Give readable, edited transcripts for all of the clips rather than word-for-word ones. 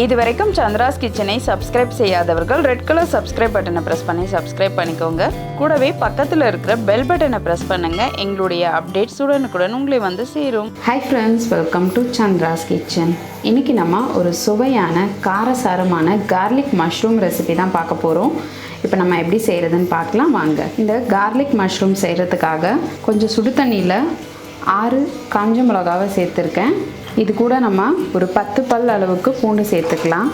இதுவரைக்கும் சந்திராஸ் கிச்சனை சப்ஸ்கிரைப் செய்யாதவர்கள் ரெட் கலர் சப்ஸ்கிரைப் பட்டனை ப்ரெஸ் பண்ணி சப்ஸ்கிரைப் பண்ணிக்கோங்க. கூடவே பக்கத்தில் இருக்கிற பெல் பட்டனை ப்ரெஸ் பண்ணுங்க. எங்களுடைய அப்டேட்ஸ் உடனுக்குடன் உங்களை வந்து சேரும். Hi friends, welcome to Chandra's kitchen. இன்றைக்கி நம்ம ஒரு சுவையான காரசாரமான கார்லிக் மஷ்ரூம் ரெசிபி தான் பார்க்க போகிறோம். இப்போ நம்ம எப்படி செய்கிறதுன்னு பார்க்கலாம் வாங்க. இந்த கார்லிக் மஷ்ரூம் செய்கிறதுக்காக கொஞ்சம் சுடு தண்ணியில் 6 காஞ்ச மிளகாவை சேர்த்துருக்கேன். இது கூட நம்ம ஒரு 10 பல் அளவுக்கு பூண்டு சேர்த்துக்கலாம்.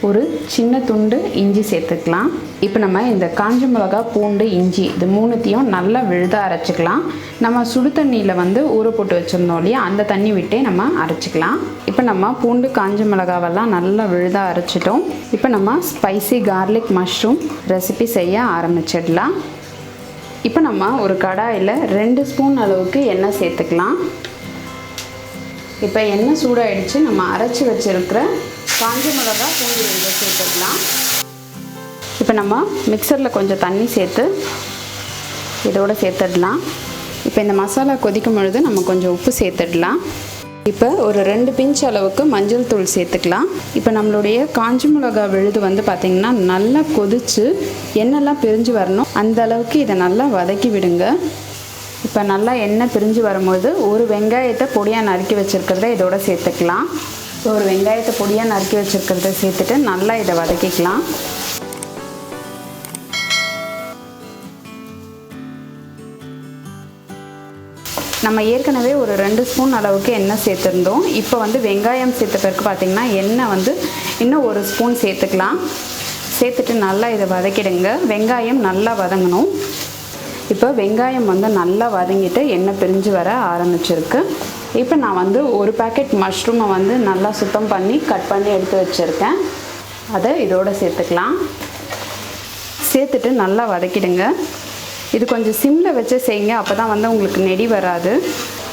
ஒரு சின்ன துண்டு இஞ்சி சேர்த்துக்கலாம். இப்போ நம்ம இந்த காஞ்ச மிளகா, பூண்டு, இஞ்சி இது மூணுத்தையும் நல்லா விழுத அரைச்சிக்கலாம். நம்ம சுடு தண்ணியில் ஊற போட்டு வச்சுருந்தோம் இல்லையா, அந்த தண்ணி விட்டே நம்ம அரைச்சிக்கலாம். இப்போ நம்ம பூண்டு, காஞ்ச மிளகாவெல்லாம் நல்லா விழுத அரைச்சிட்டோம். இப்போ நம்ம ஸ்பைசி கார்லிக் மஷ்ரூம் ரெசிபி செய்ய ஆரம்பிச்சிடலாம். இப்போ நம்ம ஒரு கடாயில் 2 ஸ்பூன் அளவுக்கு எண்ணெய் சேர்த்துக்கலாம். இப்போ எண்ணெய் சூடாகிடுச்சு. நம்ம அரைச்சி வச்சுருக்கிற காஞ்ச மிளகா, பூண்டு இதை சேர்த்துக்கலாம். இப்போ நம்ம மிக்சரில் கொஞ்சம் தண்ணி சேர்த்து இதோடு சேர்த்துடலாம். இப்போ இந்த மசாலா கொதிக்கும் பொழுது நம்ம கொஞ்சம் உப்பு சேர்த்துடலாம். இப்போ ஒரு 2 பிஞ்ச் அளவுக்கு மஞ்சள் தூள் சேர்த்துக்கலாம். இப்போ நம்மளுடைய காஞ்ச மிளகா விழுது பார்த்திங்கன்னா நல்லா கொதித்து எண்ணெய்லாம் பிரிஞ்சு வரணும். அந்த அளவுக்கு இதை நல்லா வதக்கி விடுங்க. இப்போ நல்லா எண்ணெய் பிரிஞ்சு வரும்போது ஒரு வெங்காயத்தை பொடியாக நறுக்கி வச்சுருக்கிறத இதோட சேர்த்துக்கலாம். இப்போ ஒரு வெங்காயத்தை பொடியாக நறுக்கி வச்சுருக்கிறத சேர்த்துட்டு நல்லா இதை வதக்கிக்கலாம். நம்ம ஏற்கனவே ஒரு 2 ஸ்பூன் அளவுக்கு எண்ணெய் சேர்த்துருந்தோம். இப்போ வெங்காயம் சேர்த்த பிறகு பார்த்திங்கன்னா எண்ணெய் இன்னும் 1 ஸ்பூன் சேர்த்துக்கலாம். சேர்த்துட்டு நல்லா இதை வதக்கிடுங்க. வெங்காயம் நல்லா வதங்கணும். இப்போ வெங்காயம் நல்லா வதங்கிட்டு எண்ணெய் பிரிஞ்சு வர ஆரம்பிச்சிருக்கு. இப்போ நான் ஒரு பேக்கெட் மஷ்ரூமை நல்லா சுத்தம் பண்ணி கட் பண்ணி எடுத்து வச்சுருக்கேன். அதை இதோடு சேர்த்துக்கலாம். சேர்த்துட்டு நல்லா வதக்கிடுங்க. இது கொஞ்சம் சிம்மில் வச்சு செய்யுங்க, அப்போ தான் உங்களுக்கு நெடி வராது.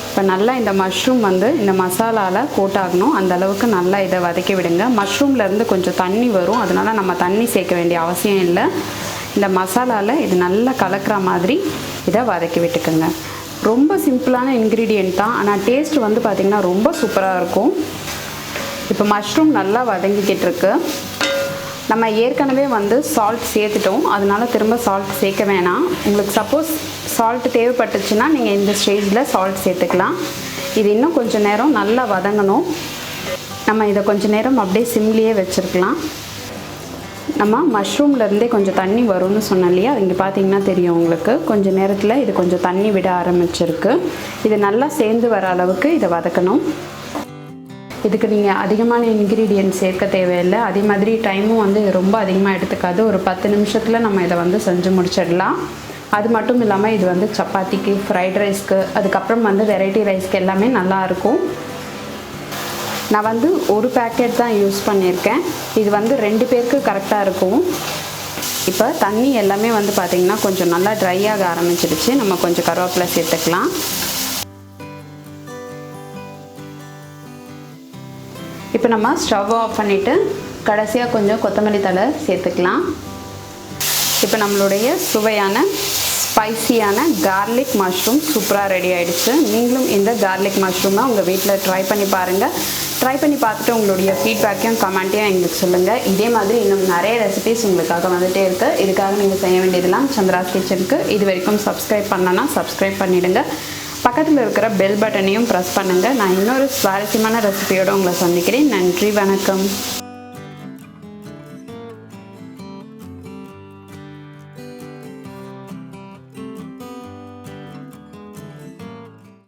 இப்போ நல்லா இந்த மஷ்ரூம் இந்த மசாலாவில் கோட்டாகணும். அந்த அளவுக்கு நல்லா இதை வதக்கி விடுங்க. மஷ்ரூம்லேருந்து கொஞ்சம் தண்ணி வரும், அதனால் நம்ம தண்ணி சேர்க்க வேண்டிய அவசியம் இல்லை. இந்த மசாலாவில் இது நல்லா கலக்கிற மாதிரி இதை வதக்கி விட்டுக்குங்க. ரொம்ப சிம்பிளான இன்க்ரீடியன்ட் தான், ஆனால் டேஸ்ட் பார்த்திங்கன்னா ரொம்ப சூப்பராக இருக்கும். இப்போ மஷ்ரூம் நல்லா வதங்கிக்கிட்டு இருக்கு. நம்ம ஏற்கனவே சால்ட் சேர்த்துட்டோம், அதனால் திரும்ப சால்ட் சேர்க்க வேணாம். உங்களுக்கு சப்போஸ் சால்ட் தேவைப்பட்டுச்சுன்னா நீங்கள் இந்த ஸ்டேஜில் சால்ட் சேர்த்துக்கலாம். இது இன்னும் கொஞ்சம் நேரம் நல்லா வதங்கணும். நம்ம இதை கொஞ்சம் நேரம் அப்படியே சிம்லேயே வச்சுருக்கலாம். நம்ம மஷ்ரூம்லேருந்தே கொஞ்சம் தண்ணி வரும்னு சொன்னோம் இல்லையா, இங்கே பார்த்தீங்கன்னா தெரியும் உங்களுக்கு. கொஞ்சம் நேரத்தில் இது கொஞ்சம் தண்ணி விட ஆரம்பிச்சிருக்கு. இது நல்லா சேர்ந்து வர அளவுக்கு இதை வதக்கணும். இதுக்கு நீங்கள் அதிகமான இன்க்ரீடியன்ட் சேர்க்க தேவையில்லை. அதே மாதிரி டைமும் ரொம்ப அதிகமாக எடுத்துக்காது. ஒரு 10 நிமிஷத்தில் நம்ம இதை செஞ்சு முடிச்சிடலாம். அது மட்டும் இல்லாமல் இது சப்பாத்திக்கு, ஃப்ரைட் ரைஸ்க்கு, அதுக்கப்புறம் வெரைட்டி ரைஸ்க்கு எல்லாமே நல்லாயிருக்கும். நான் ஒரு பேக்கெட் தான் யூஸ் பண்ணியிருக்கேன். இது 2 பேருக்கு கரெக்டாக இருக்கும். இப்போ தண்ணி எல்லாமே பார்த்திங்கன்னா கொஞ்சம் நல்லா ட்ரை ஆக ஆரம்பிச்சிடுச்சு. நம்ம கொஞ்சம் கருவேப்பிலை சேர்த்துக்கலாம். இப்போ நம்ம ஸ்டவ் ஆஃப் பண்ணிவிட்டு கடைசியாக கொஞ்சம் கொத்தமல்லி தழை சேர்த்துக்கலாம். இப்போ நம்மளுடைய சுவையான ஸ்பைசியான கார்லிக் மஷ்ரூம் சூப்பராக ரெடி ஆகிடுச்சு. நீங்களும் இந்த கார்லிக் மஷ்ரூமை உங்கள் வீட்டில் ட்ரை பண்ணி பாருங்கள். ட்ரை பண்ணி பார்த்துட்டு உங்களுடைய ஃபீட்பேக்கையும் கமெண்ட்டையும் எங்களுக்கு சொல்லுங்கள். இதே மாதிரி இன்னும் நிறைய ரெசிபிஸ் உங்களுக்காக வந்துகிட்டே இருக்குது. இதுக்காக நீங்கள் செய்ய வேண்டியதெல்லாம் சந்திராஸ் கிச்சனுக்கு இது வரைக்கும் சப்ஸ்கிரைப் பண்ணனா சப்ஸ்கிரைப் பண்ணிவிடுங்க. பக்கத்தில் இருக்கிற பெல் பட்டனையும் ப்ரெஸ் பண்ணுங்கள். நான் இன்னொரு சுவாரஸ்யமான ரெசிபியோடு உங்களை சந்திக்கிறேன். நன்றி, வணக்கம்.